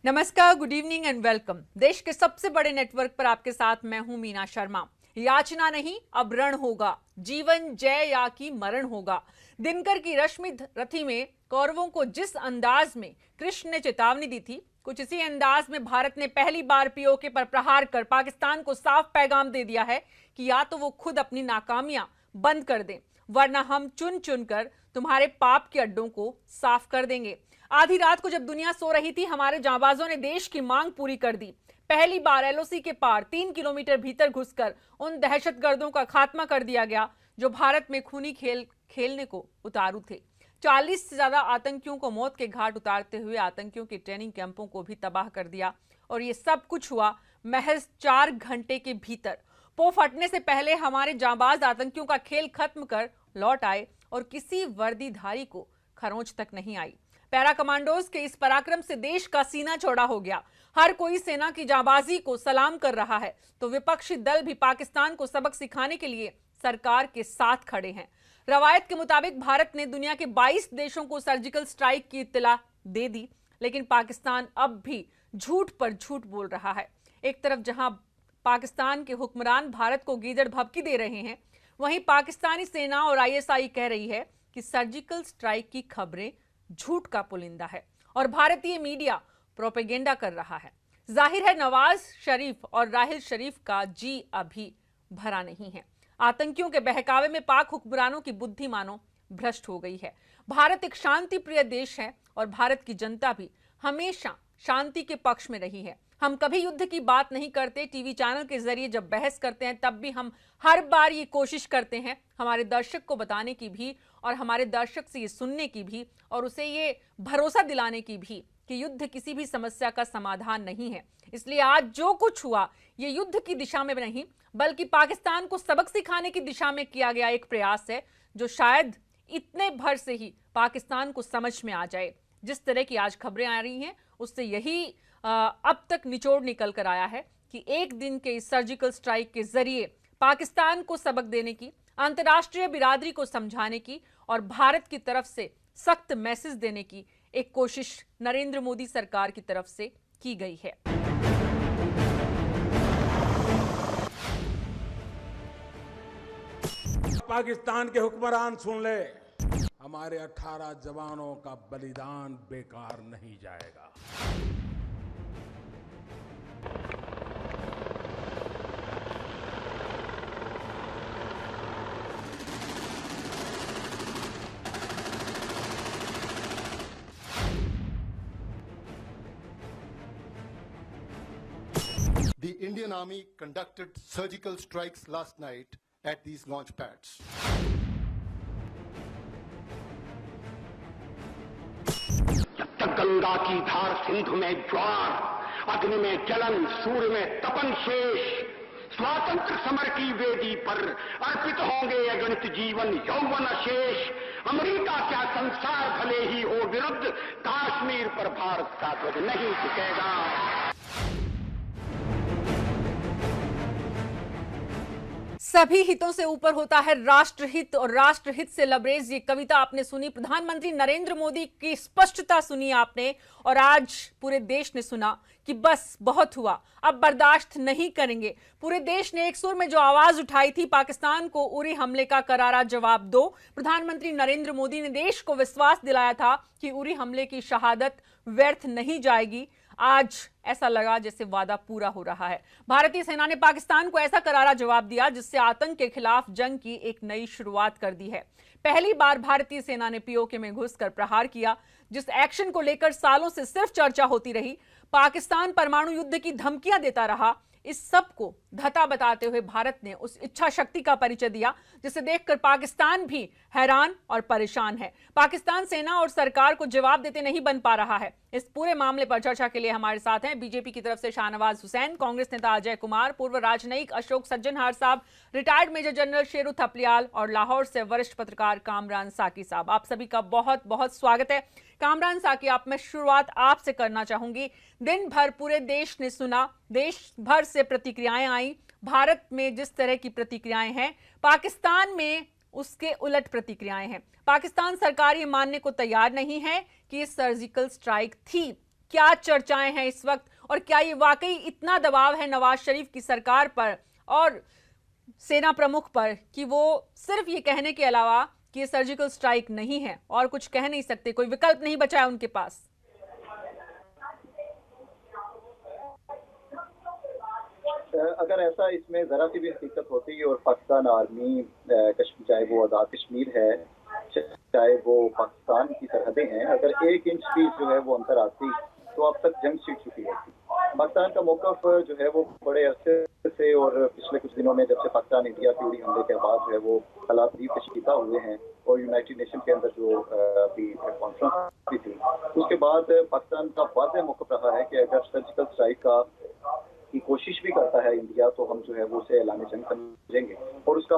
नमस्कार, good evening and welcome. देश के सबसे बड़े नेटवर्क पर आपके साथ मैं हूं मीना शर्मा। याचना नहीं, अब रण होगा, जीवन जय या की मरण होगा। दिनकर की रश्मि रथी में कौरवों को जिस अंदाज में कृष्ण ने चेतावनी दी थी, कुछ इसी अंदाज में भारत ने पहली बार पीओके पर प्रहार कर पाकिस्तान को साफ पैगाम दे दिया है कि या तो वो खुद अपनी नाकामियां बंद कर दें, वरना हम चुन चुन कर तुम्हारे पाप के अड्डों को साफ कर देंगे। आधी रात को जब दुनिया सो रही थी, हमारे जांबाजों ने देश की मांग पूरी कर दी। पहली बार एलओसी के पार 3 किलोमीटर भीतर घुसकर उन दहशतगर्दों का खात्मा कर दिया गया जो भारत में खूनी खेल खेलने को उतारू थे। 40 से ज्यादा आतंकियों को मौत के घाट उतारते हुए आतंकियों के ट्रेनिंग कैंपों को भी तबाह कर दिया। और ये सब कुछ हुआ महज 4 घंटे के भीतर। पो फटने से पहले हमारे जांबाज आतंकियों का खेल खत्म कर लौट आए और किसी वर्दीधारी को खरोंच तक नहीं आई। पैरा कमांडोज के इस पराक्रम से देश का सीना चौड़ा हो गया। हर कोई सेना की जाबाजी को सलाम कर रहा है, तो विपक्षी दल भी पाकिस्तान को सबक सिखाने के लिए सरकार के साथ खड़े हैं। रवायत के मुताबिक भारत ने दुनिया के 22 देशों को सर्जिकल स्ट्राइक की इत्तला दे दी, लेकिन पाकिस्तान अब भी झूठ पर झूठ बोल रहा है। एक तरफ जहां पाकिस्तान के हुक्मरान भारत को गीदड़ भभकी दे रहे हैं, वहीं पाकिस्तानी सेना और आईएसआई कह रही है कि सर्जिकल स्ट्राइक की खबरें झूठ का पुलिंदा है और भारतीय मीडिया प्रोपेगेंडा कर रहा है। जाहिर है नवाज शरीफ और राहिल शरीफ का जी अभी भरा नहीं है। आतंकियों के बहकावे में पाक हुक्मरानों की बुद्धि मानो भ्रष्ट हो गई है। भारत एक शांति प्रिय देश है और भारत की जनता भी हमेशा शांति के पक्ष में रही है। हम कभी युद्ध की बात नहीं करते। टीवी चैनल के जरिए जब बहस करते हैं तब भी हम हर बार ये कोशिश करते हैं हमारे दर्शक को बताने की भी और हमारे दर्शक से ये सुनने की भी और उसे ये भरोसा दिलाने की भी कि युद्ध किसी भी समस्या का समाधान नहीं है। इसलिए आज जो कुछ हुआ ये युद्ध की दिशा में नहीं बल्कि पाकिस्तान को सबक सिखाने की दिशा में किया गया एक प्रयास है, जो शायद इतने भर से ही पाकिस्तान को समझ में आ जाए। जिस तरह की आज खबरें आ रही हैं उससे यही अब तक निचोड़ निकल कर आया है कि एक दिन के इस सर्जिकल स्ट्राइक के जरिए पाकिस्तान को सबक देने की, अंतर्राष्ट्रीय बिरादरी को समझाने की और भारत की तरफ से सख्त मैसेज देने की एक कोशिश नरेंद्र मोदी सरकार की तरफ से की गई है। पाकिस्तान के हुक्मरान सुन ले, हमारे 18 जवानों का बलिदान बेकार नहीं जाएगा। The Indian Army conducted surgical strikes last night at these launch pads. जब तक गंगा की धार, सिंधु में ज्वार, अग्नि में जलन, सूर्य में तपन शेष, स्वातंत्र समर की वेदी पर अर्पित होंगे अगणित जीवन यौवन अशेष। अमेरिका क्या संसार भले ही हो विरुद्ध, कश्मीर पर भारत का ध्वज नहीं झुकेगा। सभी हितों से ऊपर होता है राष्ट्रहित और राष्ट्रहित से लबरेज ये कविता आपने सुनी। प्रधानमंत्री नरेंद्र मोदी की स्पष्टता सुनी आपने और आज पूरे देश ने सुना कि बस बहुत हुआ, अब बर्दाश्त नहीं करेंगे। पूरे देश ने एक सुर में जो आवाज उठाई थी, पाकिस्तान को उरी हमले का करारा जवाब दो। प्रधानमंत्री नरेंद्र मोदी ने देश को विश्वास दिलाया था कि उरी हमले की शहादत व्यर्थ नहीं जाएगी। आज ऐसा लगा जैसे वादा पूरा हो रहा है। भारतीय सेना ने पाकिस्तान को ऐसा करारा जवाब दिया जिससे आतंक के खिलाफ जंग की एक नई शुरुआत कर दी है। पहली बार भारतीय सेना ने पीओके में घुसकर प्रहार किया। जिस एक्शन को लेकर सालों से सिर्फ चर्चा होती रही, पाकिस्तान परमाणु युद्ध की धमकियां देता रहा, इस सब को धता बताते हुए भारत ने उस इच्छा शक्ति का परिचय दिया जिसे देखकर पाकिस्तान भी हैरान और परेशान है। पाकिस्तान सेना और सरकार को जवाब देते नहीं बन पा रहा है। इस पूरे मामले पर चर्चा के लिए हमारे साथ हैं बीजेपी की तरफ से शाहनवाज हुसैन, कांग्रेस नेता अजय कुमार, पूर्व राजनयिक अशोक सज्जनहार साहब, retired major general Sheru Thapliyal और लाहौर से वरिष्ठ पत्रकार कामरान साकी साहब। आप सभी का बहुत बहुत स्वागत है। कामरान साकी, आप मैं शुरुआत आपसे करना चाहूंगी। दिन भर पूरे देश ने सुना, देश भर से प्रतिक्रियाएं आई। भारत में जिस तरह की प्रतिक्रियाएं हैं, पाकिस्तान में उसके उलट प्रतिक्रियाएं हैं। पाकिस्तान सरकार ये मानने को तैयार नहीं है कि ये सर्जिकल स्ट्राइक थी, क्या चर्चाएं हैं इस वक्त, और क्या ये वाकई इतना दबाव है नवाज शरीफ की सरकार पर और सेना प्रमुख पर कि वो सिर्फ ये कहने के अलावा कि ये सर्जिकल स्ट्राइक नहीं है और कुछ कह नहीं सकते, कोई विकल्प नहीं बचा है उनके पास? अगर ऐसा इसमें जरा सी भी हकीकत होती और पाकिस्तान आर्मी चाहे वो आज़ाद कश्मीर है, चाहे वो पाकिस्तान की सरहदें हैं, अगर 1 इंच भी जो है वो अंतर आती तो अब तक जंग छिड़ चुकी होती। पाकिस्तान का मौकफ जो है वो बड़े अरसे से और पिछले कुछ दिनों में जब से पाकिस्तान इंडिया की उड़ी हमले के बाद जो है वो हालात भी कशीदा हुए हैं और यूनाइटेड नेशन के अंदर जो अभी कॉन्फ्रेंस भी थी उसके बाद पाकिस्तान का वाज़ेह मौकफ रहा है कि अगर सर्जिकल स्ट्राइक की कोशिश भी करता है इंडिया तो हम जो है वो उसे ऐलान जंग समझेंगे और उसका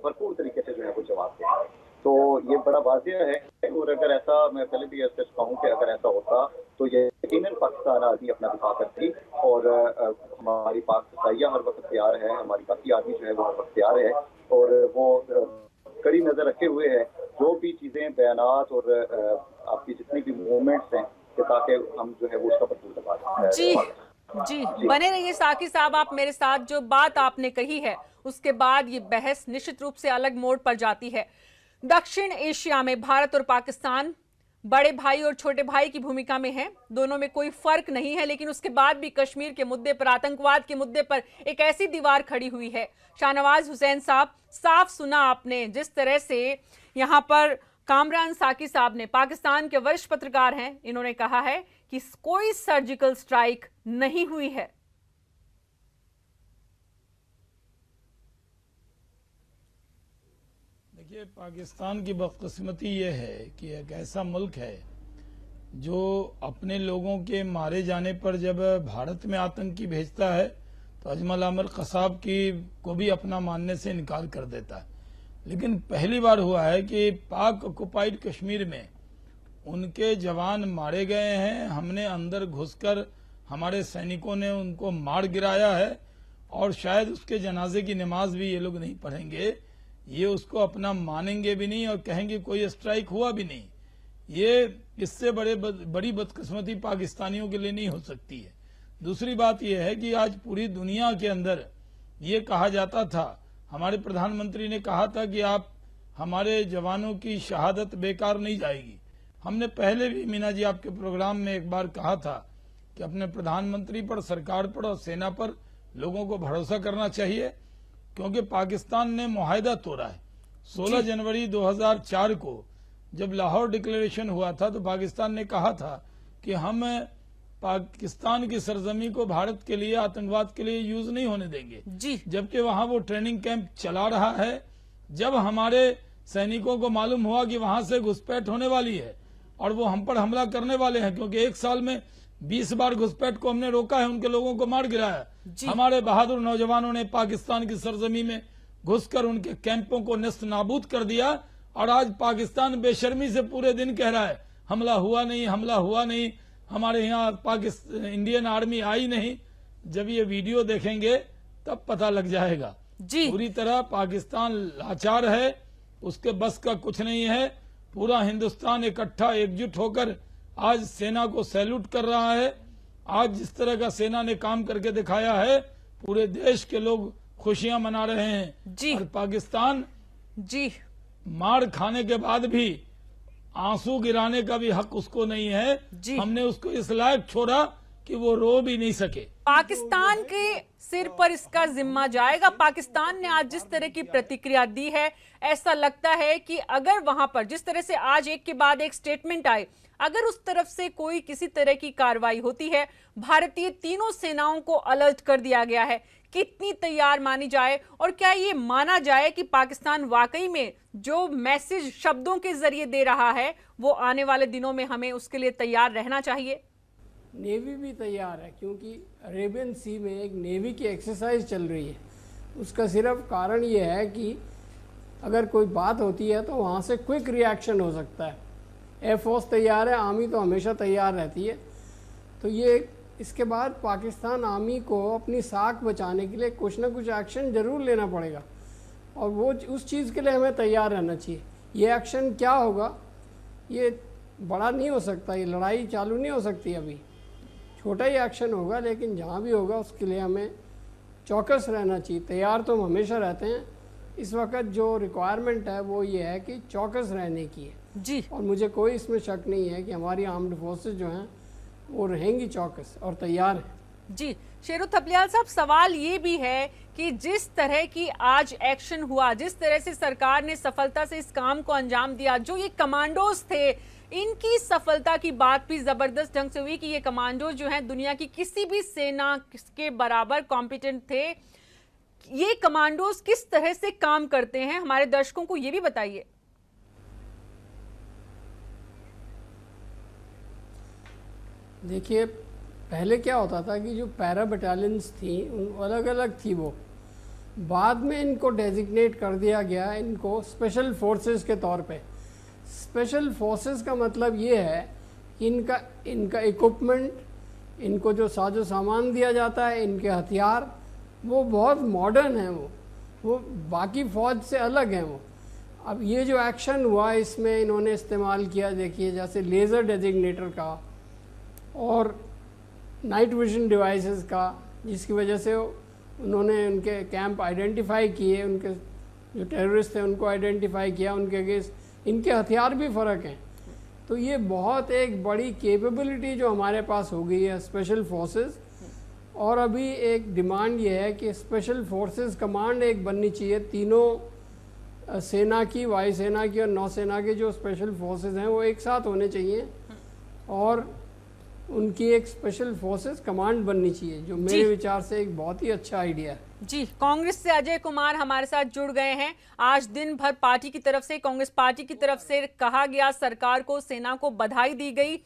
भरपूर तरीके से जो है वो जवाब देंगे। तो ये बड़ा वाज़ेह है और अगर ऐसा, मैं पहले भी ऐसा कहूँ कि अगर ऐसा होता तो ये यकीनन पाकिस्तान आर्मी अपना दिफा करती और हमारी पाक फौजियां हर वक्त तैयार है, हमारी बाकी आर्मी जो है वो हर वक्त तैयार है और वो कड़ी नजर रखे हुए है जो भी चीजें बयानात और आपकी जितनी भी मूवमेंट्स हैं कि ताकि हम जो है वो उसका भरपूर दबा जी बने रहिए साकी साहब आप मेरे साथ। जो बात आपने कही है उसके बाद ये बहस निश्चित रूप से अलग मोड़ पर जाती है। दक्षिण एशिया में भारत और पाकिस्तान बड़े भाई और छोटे भाई की भूमिका में है, दोनों में कोई फर्क नहीं है, लेकिन उसके बाद भी कश्मीर के मुद्दे पर, आतंकवाद के मुद्दे पर एक ऐसी दीवार खड़ी हुई है। शाहनवाज हुसैन साहब, साफ सुना आपने जिस तरह से यहां पर कामरान साकी साहब ने, पाकिस्तान के वरिष्ठ पत्रकार हैं, इन्होंने कहा है कि कोई सर्जिकल स्ट्राइक नहीं हुई है। देखिए, पाकिस्तान की बदकिस्मती ये है कि एक ऐसा मुल्क है जो अपने लोगों के मारे जाने पर जब भारत में आतंकी भेजता है तो अजमल आमिर कसाब की को भी अपना मानने से इनकार कर देता है। लेकिन पहली बार हुआ है कि पाक ऑक्युपाइड कश्मीर में उनके जवान मारे गए हैं, हमने अंदर घुसकर हमारे सैनिकों ने उनको मार गिराया है और शायद उसके जनाजे की नमाज भी ये लोग नहीं पढ़ेंगे, ये उसको अपना मानेंगे भी नहीं और कहेंगे कोई स्ट्राइक हुआ भी नहीं। ये इससे बड़ी बदकिस्मती पाकिस्तानियों के लिए नहीं हो सकती है। दूसरी बात यह है कि आज पूरी दुनिया के अंदर ये कहा जाता था, हमारे प्रधानमंत्री ने कहा था कि आप हमारे जवानों की शहादत बेकार नहीं जाएगी। हमने पहले भी मीना जी आपके प्रोग्राम में एक बार कहा था कि अपने प्रधानमंत्री पर, सरकार पर और सेना पर लोगों को भरोसा करना चाहिए, क्योंकि पाकिस्तान ने मुआहदा तोड़ा है। 16 जनवरी 2004 को जब लाहौर डिक्लेरेशन हुआ था तो पाकिस्तान ने कहा था कि हम पाकिस्तान की सरजमी को भारत के लिए, आतंकवाद के लिए यूज नहीं होने देंगे, जबकि वहां वो ट्रेनिंग कैंप चला रहा है। जब हमारे सैनिकों को मालूम हुआ कि वहां से घुसपैठ होने वाली है और वो हम पर हमला करने वाले हैं, क्योंकि एक साल में 20 बार घुसपैठ को हमने रोका है, उनके लोगों को मार गिराया, हमारे बहादुर नौजवानों ने पाकिस्तान की सरजमी में घुसकर उनके कैंपों को नस्त नाबूद कर दिया। और आज पाकिस्तान बेशर्मी से पूरे दिन कह रहा है हमला हुआ नहीं, हमला हुआ नहीं, हमारे यहाँ पाकिस्तान इंडियन आर्मी आई नहीं। जब ये वीडियो देखेंगे तब पता लग जाएगा। पूरी तरह पाकिस्तान लाचार है, उसके बस का कुछ नहीं है। पूरा हिंदुस्तान इकट्ठा एकजुट होकर आज सेना को सैल्यूट कर रहा है। आज जिस तरह का सेना ने काम करके दिखाया है, पूरे देश के लोग खुशियां मना रहे हैं। और पाकिस्तान मार खाने के बाद भी आंसू गिराने का भी हक उसको नहीं है। हमने उसको इस लायक छोड़ा कि वो रो भी नहीं सके। पाकिस्तान के सिर पर इसका जिम्मा जाएगा। पाकिस्तान ने आज जिस तरह की प्रतिक्रिया दी है, ऐसा लगता है कि अगर वहां पर जिस तरह से आज एक के बाद एक स्टेटमेंट आए, अगर उस तरफ से कोई किसी तरह की कार्रवाई होती है, भारतीय तीनों सेनाओं को अलर्ट कर दिया गया है। कितनी तैयार मानी जाए और क्या ये माना जाए कि पाकिस्तान वाकई में जो मैसेज शब्दों के जरिए दे रहा है वो आने वाले दिनों में हमें उसके लिए तैयार रहना चाहिए? नेवी भी तैयार है, क्योंकि अरेबियन सी में एक नेवी की एक्सरसाइज चल रही है। उसका सिर्फ कारण ये है कि अगर कोई बात होती है तो वहाँ से क्विक रिएक्शन हो सकता है। एयरफोर्स तैयार है, आर्मी तो हमेशा तैयार रहती है। तो ये इसके बाद पाकिस्तान आर्मी को अपनी साख बचाने के लिए कुछ ना कुछ एक्शन जरूर लेना पड़ेगा और वो उस चीज़ के लिए हमें तैयार रहना चाहिए। ये एक्शन क्या होगा, ये बड़ा नहीं हो सकता, ये लड़ाई चालू नहीं हो सकती अभी। छोटा ही एक्शन होगा, लेकिन जहाँ भी होगा उसके लिए हमें चौकस रहना चाहिए। तैयार तो हम हमेशा रहते हैं, इस वक्त जो रिक्वायरमेंट है वो ये है कि चौकस रहने की है जी। और मुझे कोई इसमें शक नहीं है कि हमारी आर्म्ड फोर्सेस जो हैं वो रहेंगी चौकस और तैयार हैं। जी शेरू थपलियाल साहब, सवाल ये भी है कि जिस तरह की आज एक्शन हुआ, जिस तरह से सरकार ने सफलता से इस काम को अंजाम दिया, जो ये कमांडोज थे इनकी सफलता की बात भी जबरदस्त ढंग से हुई कि ये कमांडो जो हैं दुनिया की किसी भी सेना के बराबर कॉम्पिटेंट थे। ये कमांडोज किस तरह से काम करते हैं, हमारे दर्शकों को ये भी बताइए। देखिए, पहले क्या होता था कि जो पैरा बटालियंस थी अलग अलग थी, वो बाद में इनको डेजिग्नेट कर दिया गया इनको स्पेशल फोर्सेस के तौर पे। स्पेशल फोर्सेस का मतलब ये है कि इनका इक्विपमेंट, इनको जो साजो सामान दिया जाता है, इनके हथियार वो बहुत मॉडर्न हैं, वो बाकी फौज से अलग हैं वो। अब ये जो एक्शन हुआ इसमें इन्होंने इस्तेमाल किया, देखिए जैसे लेज़र डेजिग्नेटर का और नाइट विजन डिवाइसेस का, जिसकी वजह से उन्होंने उनके कैंप आइडेंटिफाई किए, उनके जो टेररिस्ट थे उनको आइडेंटिफाई किया, उनके अगेंस्ट इनके हथियार भी फ़र्क हैं। तो ये बहुत एक बड़ी कैपेबिलिटी जो हमारे पास हो गई है स्पेशल फोर्सेस। और अभी एक डिमांड ये है कि स्पेशल फोर्सेस कमांड एक बननी चाहिए, तीनों सेना की, वायुसेना की और नौसेना की जो स्पेशल फोर्सेस हैं वो एक साथ होने चाहिए और उनकी एक स्पेशल फोर्सेस कमांड बननी चाहिए, जो मेरे विचार से एक बहुत ही अच्छा आइडिया है। जी, कांग्रेस से अजय कुमार हमारे साथ जुड़ गए हैं। आज दिन भर पार्टी की तरफ से, कांग्रेस पार्टी की तरफ से कहा गया, सरकार को, सेना को बधाई दी गई।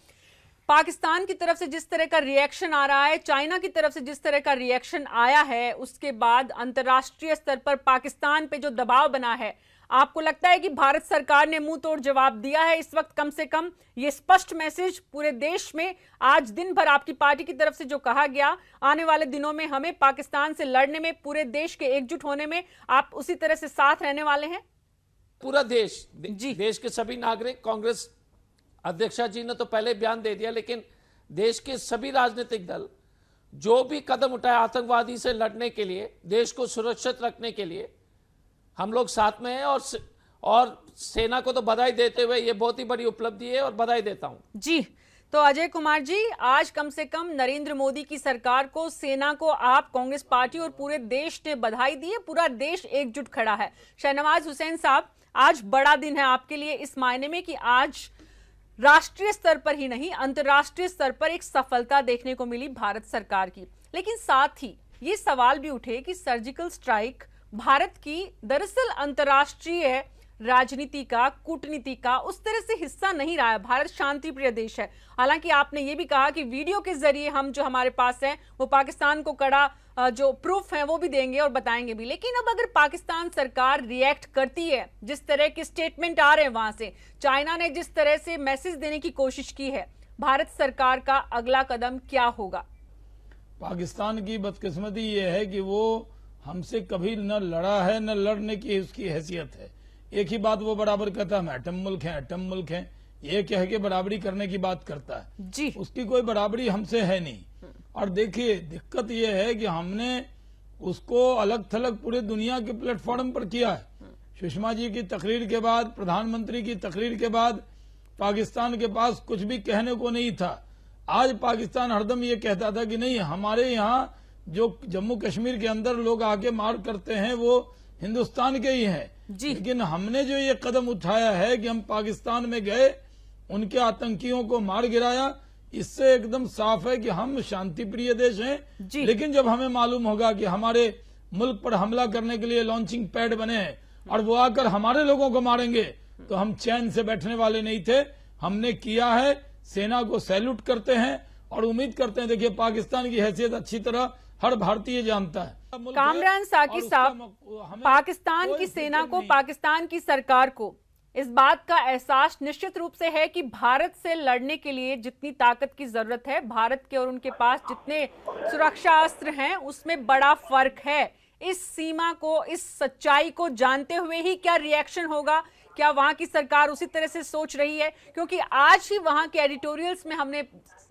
पाकिस्तान की तरफ से जिस तरह का रिएक्शन आ रहा है, चाइना की तरफ से जिस तरह का रिएक्शन आया है, उसके बाद अंतर्राष्ट्रीय स्तर पर पाकिस्तान पे जो दबाव बना है, आपको लगता है कि भारत सरकार ने मुंह तोड़ जवाब दिया है इस वक्त? कम से कम ये स्पष्ट मैसेज पूरे देश में आज दिन भर आपकी पार्टी की तरफ से जो कहा गया, आने वाले दिनों में हमें पाकिस्तान से लड़ने में, पूरे देश के एकजुट होने में आप उसी तरह से साथ रहने वाले हैं? पूरा देश जी, देश के सभी नागरिक, कांग्रेस अध्यक्षा जी ने तो पहले बयान दे दिया, लेकिन देश के सभी राजनीतिक दल जो भी कदम उठाए आतंकवादी से लड़ने के लिए, देश को सुरक्षित रखने के लिए, हम लोग साथ में हैं। और सेना को तो बधाई देते हुए ये बहुत ही बड़ी उपलब्धि है और बधाई देता हूं। जी, तो अजय कुमार जी, आज कम से कम नरेंद्र मोदी की सरकार को, सेना को आप, कांग्रेस पार्टी और पूरे देश ने बधाई दी है, पूरा देश एकजुट खड़ा है। शहनवाज हुसैन साहब, आज बड़ा दिन है आपके लिए इस मायने में कि आज राष्ट्रीय स्तर पर ही नहीं, अंतर्राष्ट्रीय स्तर पर एक सफलता देखने को मिली भारत सरकार की। लेकिन साथ ही ये सवाल भी उठे कि सर्जिकल स्ट्राइक भारत की दरअसल अंतर्राष्ट्रीय राजनीति का, कूटनीति का उस तरह से हिस्सा नहीं रहा है। भारत शांति प्रिय देश है। हालांकि आपने ये भी कहा कि वीडियो के जरिए हम जो हमारे पास है वो पाकिस्तान को कड़ा जो प्रूफ है वो भी देंगे और बताएंगे भी। लेकिन अब अगर पाकिस्तान सरकार रिएक्ट करती है, जिस तरह के स्टेटमेंट आ रहे हैं वहां से, चाइना ने जिस तरह से मैसेज देने की कोशिश की है, भारत सरकार का अगला कदम क्या होगा? पाकिस्तान की बदकिस्मती ये है कि वो हमसे कभी न लड़ा है, न लड़ने की उसकी हैसियत है। एक ही बात वो बराबर कहता है, हम एटम मुल्क हैं, एटम मुल्क हैं, ये कह के बराबरी करने की बात करता है जी। उसकी कोई बराबरी हमसे है नहीं। और देखिए, दिक्कत ये है कि हमने उसको अलग थलग पूरे दुनिया के प्लेटफॉर्म पर किया है। सुषमा जी की तकरीर के बाद, प्रधानमंत्री की तकरीर के बाद पाकिस्तान के पास कुछ भी कहने को नहीं था। आज पाकिस्तान हरदम ये कहता था कि नहीं, हमारे यहाँ जो जम्मू कश्मीर के अंदर लोग आके मार करते हैं वो हिंदुस्तान के ही हैं। लेकिन हमने जो ये कदम उठाया है कि हम पाकिस्तान में गए, उनके आतंकियों को मार गिराया, इससे एकदम साफ है कि हम शांति प्रिय देश हैं। लेकिन जब हमें मालूम होगा कि हमारे मुल्क पर हमला करने के लिए लॉन्चिंग पैड बने हैं और वो आकर हमारे लोगों को मारेंगे, तो हम चैन से बैठने वाले नहीं थे। हमने किया है, सेना को सैल्यूट करते हैं और उम्मीद करते हैं। देखिए, पाकिस्तान की हैसियत अच्छी तरह हर भारतीय जानता है। कामरान साकी साहब, पाकिस्तान की सेना को, पाकिस्तान की सरकार को इस बात का एहसास निश्चित रूप से है कि भारत से लड़ने के लिए जितनी ताकत की जरूरत है, भारत के और उनके पास जितने सुरक्षा अस्त्र हैं, उसमें बड़ा फर्क है। इस सीमा को, इस सच्चाई को जानते हुए ही क्या रिएक्शन होगा? क्या वहां की सरकार उसी तरह से सोच रही है? क्योंकि आज ही वहां के एडिटोरियल्स में हमने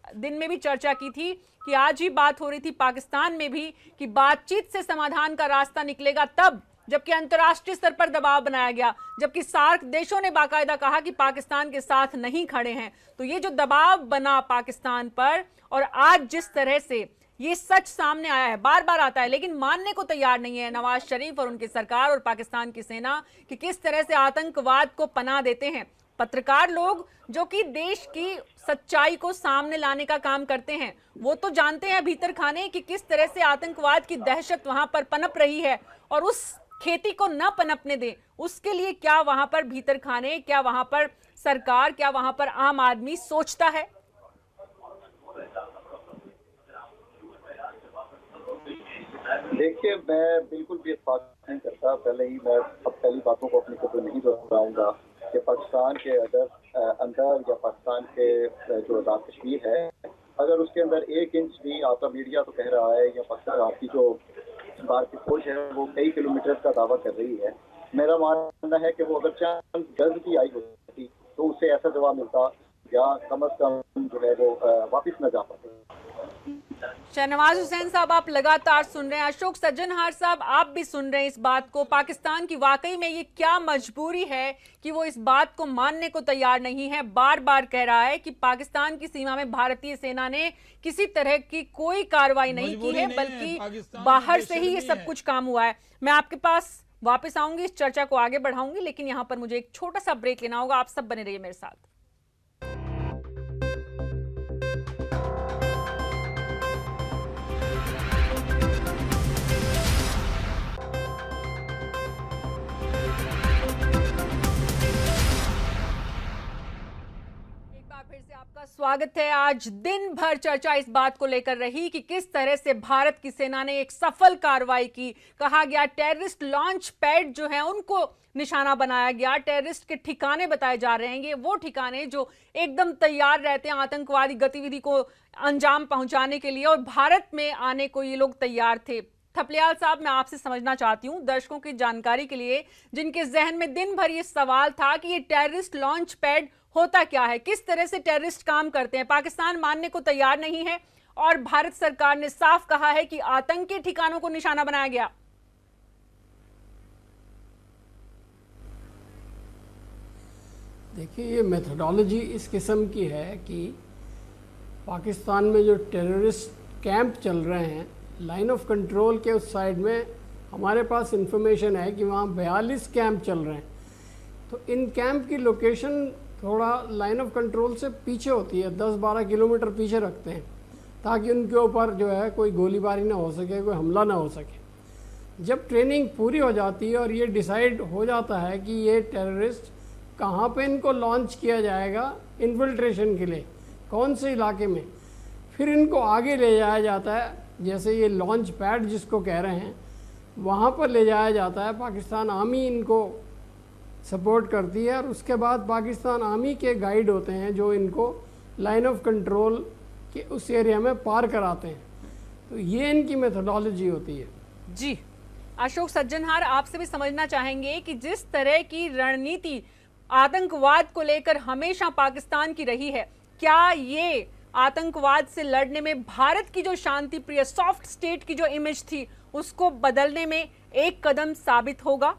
दिन में भी चर्चा की थी कि आज ही बात हो रही थी पाकिस्तान में भी कि बातचीत से समाधान का रास्ता निकलेगा तब, जबकि अंतर्राष्ट्रीय स्तर पर दबाव बनाया गया, जबकि सार्क देशों ने बाकायदा कहा कि पाकिस्तान के साथ नहीं खड़े हैं। तो ये जो दबाव बना पाकिस्तान पर, और आज जिस तरह से ये सच सामने आया है, बार बार आता है लेकिन मानने को तैयार नहीं है नवाज शरीफ और उनकी सरकार और पाकिस्तान की सेना कि किस तरह से आतंकवाद को पनाह देते हैं। पत्रकार लोग जो कि देश की सच्चाई को सामने लाने का काम करते हैं, वो तो जानते हैं भीतर खाने कि किस तरह से आतंकवाद की दहशत वहां पर पनप रही है, और उस खेती को न पनपने दें उसके लिए क्या वहां पर भीतर खाने, क्या वहां पर सरकार, क्या वहां पर आम आदमी सोचता है? देखिए, मैं बिल्कुल भी इत्तेफाक नहीं करता। पहले ही मैं अब पहली बातों को अपनी कबूल नहीं दोहराऊंगा कि पाकिस्तान के अंदर या पाकिस्तान के जो आज़ाद कश्मीर है, अगर उसके अंदर 1 इंच भी आपका मीडिया तो कह रहा है, या पाकिस्तान आपकी जो भारतीय फौज है वो कई किलोमीटर का दावा कर रही है, मेरा मानना है कि वो अगर चंद गज भी आई होती तो उससे ऐसा जवाब मिलता या कम अज कम जो है वो वापस न जा पाते। शहनवाज हुसैन साहब, आप लगातार सुन रहे हैं, अशोक सज्जनहार साहब आप भी सुन रहे हैं इस बात को। पाकिस्तान की वाकई में ये क्या मजबूरी है कि वो इस बात को मानने को तैयार नहीं है, बार बार कह रहा है कि पाकिस्तान की सीमा में भारतीय सेना ने किसी तरह की कोई कार्रवाई नहीं की है, बल्कि बाहर से ही ये सब कुछ काम हुआ है। मैं आपके पास वापस आऊंगी, इस चर्चा को आगे बढ़ाऊंगी, लेकिन यहाँ पर मुझे एक छोटा सा ब्रेक लेना होगा। आप सब बने रहिए मेरे साथ। फिर से आपका स्वागत है। आज दिन भर चर्चा इस बात को लेकर रही कि किस तरह से भारत की सेना ने एक सफल कार्रवाई की। कहा गया टेररिस्ट लॉन्च पैड जो है उनको निशाना बनाया गया, टेररिस्ट के ठिकाने बताए जा रहे हैं, ये वो ठिकाने जो एकदम तैयार रहते हैं आतंकवादी गतिविधि को अंजाम पहुंचाने के लिए, और भारत में आने को ये लोग तैयार थे। थपलियाल साहब, मैं आपसे समझना चाहती हूं, दर्शकों की जानकारी के लिए, जिनके जहन में दिन भर ये सवाल था कि ये टेररिस्ट लॉन्च पैड होता क्या है, किस तरह से टेररिस्ट काम करते हैं, पाकिस्तान मानने को तैयार नहीं है और भारत सरकार ने साफ कहा है कि आतंकी ठिकानों को निशाना बनाया गया। देखिए, ये मेथोडोलॉजी इस किस्म की है कि पाकिस्तान में जो टेररिस्ट कैंप चल रहे हैं, लाइन ऑफ कंट्रोल के उस साइड में हमारे पास इंफॉर्मेशन है कि वहाँ 42 कैंप चल रहे हैं। तो इन कैंप की लोकेशन थोड़ा लाइन ऑफ कंट्रोल से पीछे होती है, 10-12 किलोमीटर पीछे रखते हैं, ताकि उनके ऊपर जो है कोई गोलीबारी ना हो सके, कोई हमला ना हो सके। जब ट्रेनिंग पूरी हो जाती है और ये डिसाइड हो जाता है कि ये टेररिस्ट कहाँ पे इनको लॉन्च किया जाएगा इन्फिल्ट्रेशन के लिए, कौन से इलाके में, फिर इनको आगे ले जाया जाता है। जैसे ये लॉन्च पैड जिसको कह रहे हैं, वहाँ पर ले जाया जाता है। पाकिस्तान आर्मी इनको सपोर्ट करती है और उसके बाद पाकिस्तान आर्मी के गाइड होते हैं जो इनको लाइन ऑफ कंट्रोल के उस एरिया में पार कराते हैं। तो ये इनकी मेथोडोलॉजी होती है। जी, अशोक सज्जनहार, आपसे भी समझना चाहेंगे कि जिस तरह की रणनीति आतंकवाद को लेकर हमेशा पाकिस्तान की रही है, क्या ये आतंकवाद से लड़ने में भारत की जो शांति प्रिय सॉफ्ट स्टेट की जो इमेज थी उसको बदलने में एक कदम साबित होगा?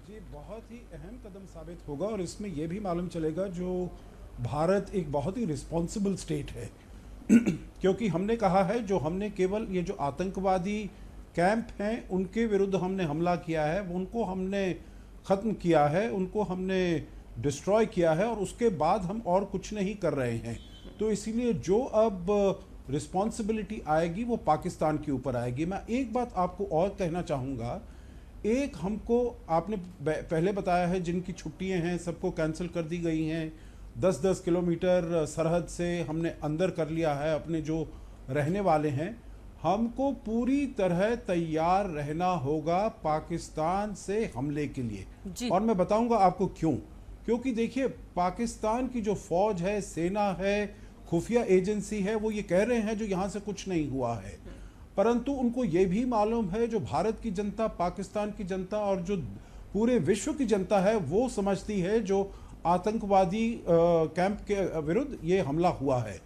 जी, बहुत ही अहम कदम साबित होगा, और इसमें यह भी मालूम चलेगा जो भारत एक बहुत ही रिस्पॉन्सिबल स्टेट है क्योंकि हमने कहा है जो हमने केवल ये जो आतंकवादी कैंप हैं उनके विरुद्ध हमने हमला किया है, उनको हमने ख़त्म किया है, उनको हमने डिस्ट्रॉय किया है, और उसके बाद हम और कुछ नहीं कर रहे हैं। तो इसीलिए जो अब रिस्पॉन्सिबिलिटी आएगी वो पाकिस्तान के ऊपर आएगी। मैं एक बात आपको और कहना चाहूँगा, एक हमको आपने पहले बताया है जिनकी छुट्टियां हैं सबको कैंसिल कर दी गई हैं, 10-10 किलोमीटर सरहद से हमने अंदर कर लिया है अपने जो रहने वाले हैं। हमको पूरी तरह तैयार रहना होगा पाकिस्तान से हमले के लिए, और मैं बताऊंगा आपको क्यों। क्योंकि देखिए, पाकिस्तान की जो फौज है, सेना है, खुफिया एजेंसी है, वो ये कह रहे हैं जो यहाँ से कुछ नहीं हुआ है, परंतु उनको ये भी मालूम है, जो भारत की जनता, पाकिस्तान की जनता और जो पूरे विश्व की जनता है, वो समझती है जो आतंकवादी कैंप के विरुद्ध ये हमला हुआ है।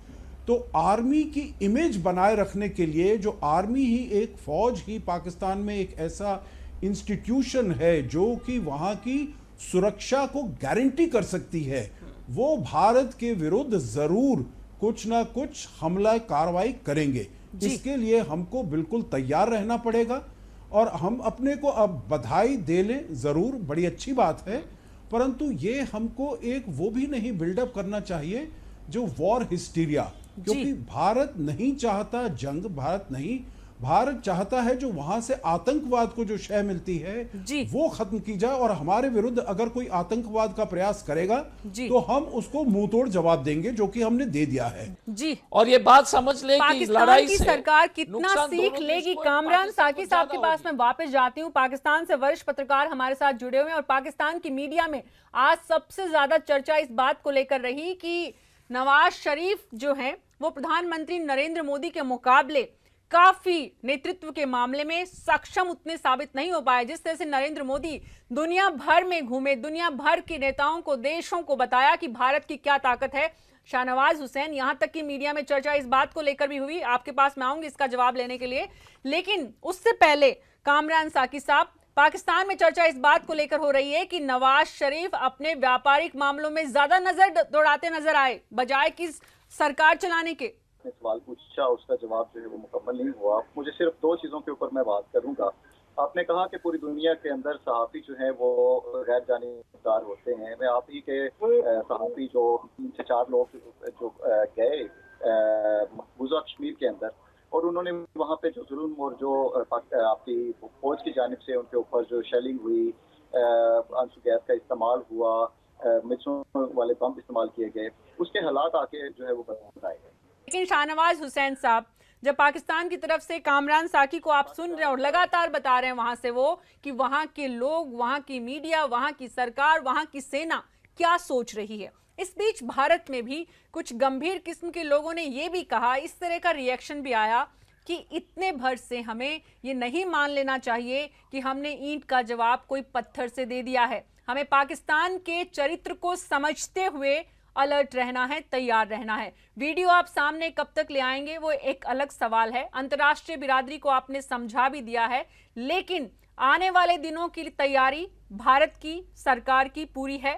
तो आर्मी की इमेज बनाए रखने के लिए, जो आर्मी ही एक फौज ही पाकिस्तान में एक ऐसा इंस्टीट्यूशन है जो कि वहां की सुरक्षा को गारंटी कर सकती है, वो भारत के विरुद्ध जरूर कुछ ना कुछ हमला कार्रवाई करेंगे। इसके लिए हमको बिल्कुल तैयार रहना पड़ेगा और हम अपने को अब बधाई दे लें, जरूर बड़ी अच्छी बात है, परंतु ये हमको एक वो भी नहीं बिल्डअप करना चाहिए जो वॉर हिस्टीरिया, क्योंकि भारत नहीं चाहता जंग, भारत चाहता है जो वहां से आतंकवाद को जो शय मिलती है वो खत्म की जाए, और हमारे विरुद्ध अगर कोई आतंकवाद का प्रयास करेगा तो हम उसको मुंह तोड़ जवाब देंगे, जो कि हमने दे दिया है। जी, और ये बात समझ ले कि लड़ाई की से सरकार कितना सीख लेगी। कामरान साकी साहब के पास मैं वापस जाती हूँ। पाकिस्तान से वरिष्ठ पत्रकार हमारे साथ जुड़े हुए हैं और पाकिस्तान की मीडिया में आज सबसे ज्यादा चर्चा इस बात को लेकर रही कि नवाज शरीफ जो है वो प्रधानमंत्री नरेंद्र मोदी के मुकाबले काफी नेतृत्व के मामले में सक्षम उतने साबित नहीं हो पाए। जिस तरह से नरेंद्र मोदी दुनिया भर में घूमे, दुनिया भर के नेताओं को, देशों को बताया कि भारत की क्या ताकत है। शाहनवाज हुसैन, यहां तक कि मीडिया में चर्चा इस बात को लेकर भी हुई, आपके पास मैं आऊंगी इसका जवाब लेने के लिए, लेकिन उससे पहले कामरान साकी साहब, पाकिस्तान में चर्चा इस बात को लेकर हो रही है कि नवाज शरीफ अपने व्यापारिक मामलों में ज्यादा नजर दौड़ाते नजर आए बजाय कि सरकार चलाने के। सवाल पूछा, उसका जवाब जो है वो मुकम्मल नहीं हुआ। मुझे सिर्फ दो चीजों के ऊपर मैं बात करूंगा। आपने कहा कि पूरी दुनिया के अंदर सहाफी जो है वो गैर जानिबदार होते हैं। मैं आप ही के सहाफी जो 3 से 4 लोग जो गए मकबूजा कश्मीर के अंदर, और उन्होंने वहाँ पे जो जुल्म और जो आपकी फौज की जानिब से उनके ऊपर जो शेलिंग हुई, आंसू गैस का इस्तेमाल हुआ, मिर्चों वाले बम इस्तेमाल किए गए, उसके हालात आके जो है वो बताए गए। लेकिन शाहनवाज हुसैन साहब, जब पाकिस्तान की तरफ से कामरान साकी को आप सुन रहे हैं और लगातार बता रहे हैं वहां से वो कि वहां के लोग, वहां की मीडिया, वहां की सरकार, वहां की सेना क्या सोच रही है, इस बीच भारत में भी कुछ गंभीर किस्म के लोगों ने यह भी कहा, इस तरह का रिएक्शन भी आया कि इतने भर से हमें ये नहीं मान लेना चाहिए कि हमने ईंट का जवाब कोई पत्थर से दे दिया है। हमें पाकिस्तान के चरित्र को समझते हुए अलर्ट रहना है, तैयार रहना है। वीडियो आप सामने कब तक ले आएंगे वो एक अलग सवाल है। अंतर्राष्ट्रीय बिरादरी को आपने समझा भी दिया है, लेकिन आने वाले दिनों की तैयारी भारत की सरकार की पूरी है।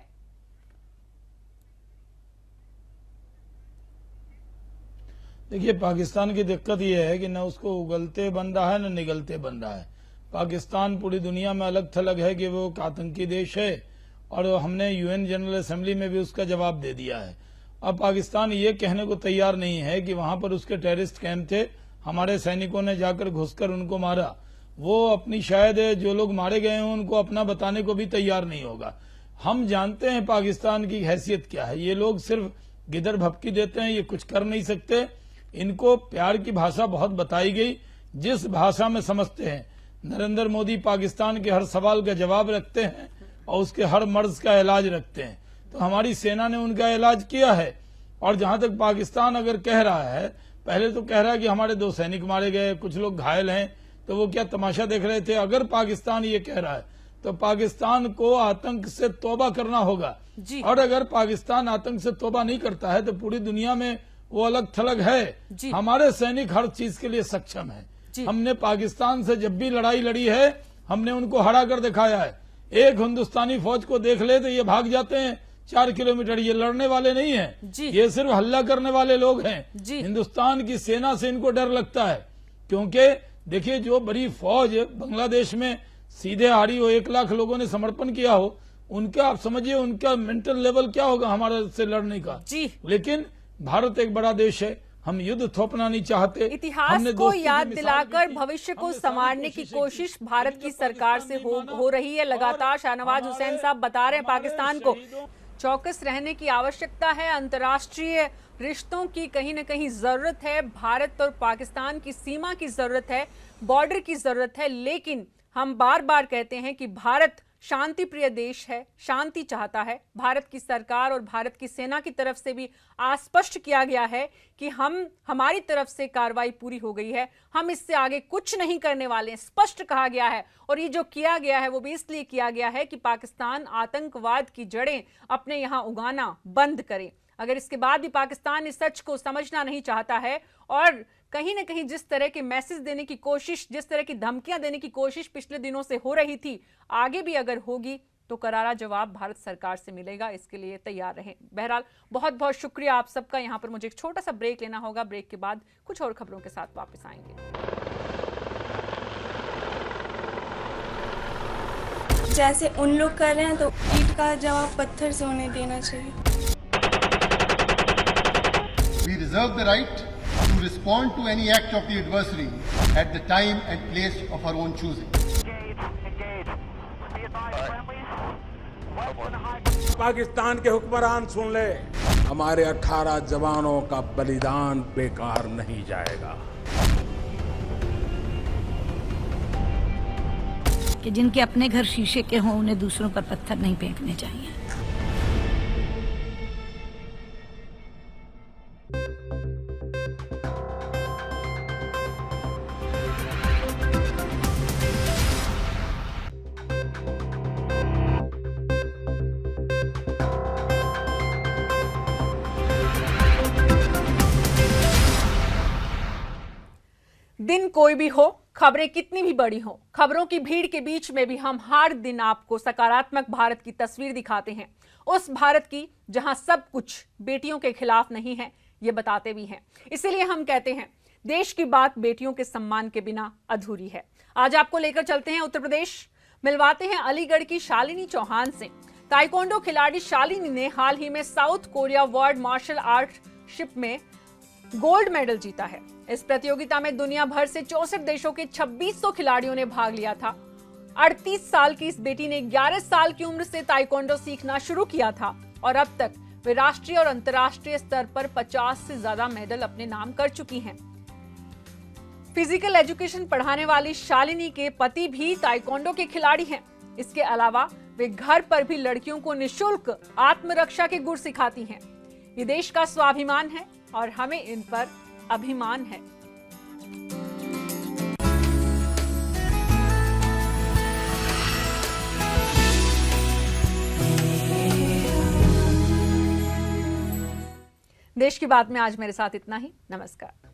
देखिए, पाकिस्तान की दिक्कत यह है कि न उसको उगलते बन रहा है न निगलते बन रहा है। पाकिस्तान पूरी दुनिया में अलग थलग है कि वो एक आतंकी देश है और हमने यूएन जनरल असेंबली में भी उसका जवाब दे दिया है। अब पाकिस्तान ये कहने को तैयार नहीं है कि वहां पर उसके टेररिस्ट कैंप थे, हमारे सैनिकों ने जाकर घुसकर उनको मारा। वो अपनी शायद जो लोग मारे गए हैं उनको अपना बताने को भी तैयार नहीं होगा। हम जानते हैं पाकिस्तान की हैसियत क्या है। ये लोग सिर्फ गिदर भपकी देते हैं, ये कुछ कर नहीं सकते। इनको प्यार की भाषा बहुत बताई गई, जिस भाषा में समझते हैं। नरेंद्र मोदी पाकिस्तान के हर सवाल का जवाब रखते हैं और उसके हर मर्ज का इलाज रखते हैं। तो हमारी सेना ने उनका इलाज किया है। और जहां तक पाकिस्तान अगर कह रहा है, पहले तो कह रहा है कि हमारे 2 सैनिक मारे गए, कुछ लोग घायल हैं, तो वो क्या तमाशा देख रहे थे? अगर पाकिस्तान ये कह रहा है तो पाकिस्तान को आतंक से तौबा करना होगा। और अगर पाकिस्तान आतंक से तौबा नहीं करता है तो पूरी दुनिया में वो अलग थलग है। हमारे सैनिक हर चीज के लिए सक्षम है। हमने पाकिस्तान से जब भी लड़ाई लड़ी है हमने उनको हरा कर दिखाया है। एक हिंदुस्तानी फौज को देख ले तो ये भाग जाते हैं 4 किलोमीटर। ये लड़ने वाले नहीं हैं, ये सिर्फ हल्ला करने वाले लोग हैं। हिंदुस्तान की सेना से इनको डर लगता है, क्योंकि देखिए जो बड़ी फौज बांग्लादेश में सीधे हारी हो, 1 लाख लोगों ने समर्पण किया हो, उनका आप समझिए उनका मेंटल लेवल क्या होगा हमारे से लड़ने का। लेकिन भारत एक बड़ा देश है, हम युद्ध थोपना नहीं चाहते। इतिहास को याद दिलाकर भविष्य को संवारने की कोशिश भारत की सरकार से हो रही है लगातार। शाहनवाज हुसैन साहब बता रहे हैं पाकिस्तान को चौकस रहने की आवश्यकता है, अंतर्राष्ट्रीय रिश्तों की कहीं न कहीं जरूरत है, भारत और पाकिस्तान की सीमा की जरूरत है, बॉर्डर की जरूरत है। लेकिन हम बार बार कहते हैं कि भारत शांति प्रिय देश है, शांति चाहता है। भारत की सरकार और भारत की सेना की तरफ से भी आस्पष्ट किया गया है कि हमारी तरफ से कार्रवाई पूरी हो गई है, हम इससे आगे कुछ नहीं करने वाले हैं, स्पष्ट कहा गया है। और ये जो किया गया है वो भी इसलिए किया गया है कि पाकिस्तान आतंकवाद की जड़ें अपने यहाँ उगाना बंद करे। अगर इसके बाद भी पाकिस्तान इस सच को समझना नहीं चाहता है और कहीं ना कहीं जिस तरह के मैसेज देने की कोशिश, जिस तरह की धमकियां देने की कोशिश पिछले दिनों से हो रही थी, आगे भी अगर होगी तो करारा जवाब भारत सरकार से मिलेगा। इसके लिए तैयार रहें। बहरहाल बहुत बहुत शुक्रिया आप सबका। यहाँ पर मुझे एक छोटा सा ब्रेक लेना होगा। ब्रेक के बाद कुछ और खबरों के साथ वापस आएंगे। जैसे उन लोग कर रहे हैं तो ईंट का जवाब पत्थर से उन्हें देना चाहिए। We reserve the right to respond to any act of the adversary at the time and place of our own choosing. Pakistan के हुक्मरान सुन ले, हमारे 18 जवानों का बलिदान बेकार नहीं जाएगा। कि जिनके अपने घर शीशे के हों उन्हें दूसरों पर पत्थर नहीं फेंकने चाहिए। दिन कोई भी हो, खबरें कितनी भी बड़ी हो, खबरों की भीड़ के बीच में भी हम हर दिन आपको सकारात्मक भारत की तस्वीर दिखाते हैं। उस भारत की जहां सब कुछ बेटियों के खिलाफ नहीं है, ये बताते भी हैं। इसीलिए हम कहते हैं देश की बात बेटियों के सम्मान के बिना अधूरी है। आज आपको लेकर चलते हैं उत्तर प्रदेश, मिलवाते हैं अलीगढ़ की शालिनी चौहान से। ताइक्वांडो खिलाड़ी शालिनी ने हाल ही में साउथ कोरिया वर्ल्ड मार्शल आर्टशिप में गोल्ड मेडल जीता है। इस प्रतियोगिता में दुनिया भर से 64 देशों के 2600 खिलाड़ियों ने भाग लिया था। 38 साल की इस बेटी ने 11 साल की उम्र से ताइक्वांडो सीखना शुरू किया था और अब तक वे राष्ट्रीय और अंतर्राष्ट्रीय स्तर पर 50 से ज्यादा मेडल अपने नाम कर चुकी हैं। फिजिकल एजुकेशन पढ़ाने वाली शालिनी के पति भी ताइक्वांडो के खिलाड़ी हैं। इसके अलावा वे घर पर भी लड़कियों को निःशुल्क आत्मरक्षा के गुर सिखाती हैं। ये देश का स्वाभिमान है और हमें इन पर अभिमान है। देश की बात में आज मेरे साथ इतना ही। नमस्कार।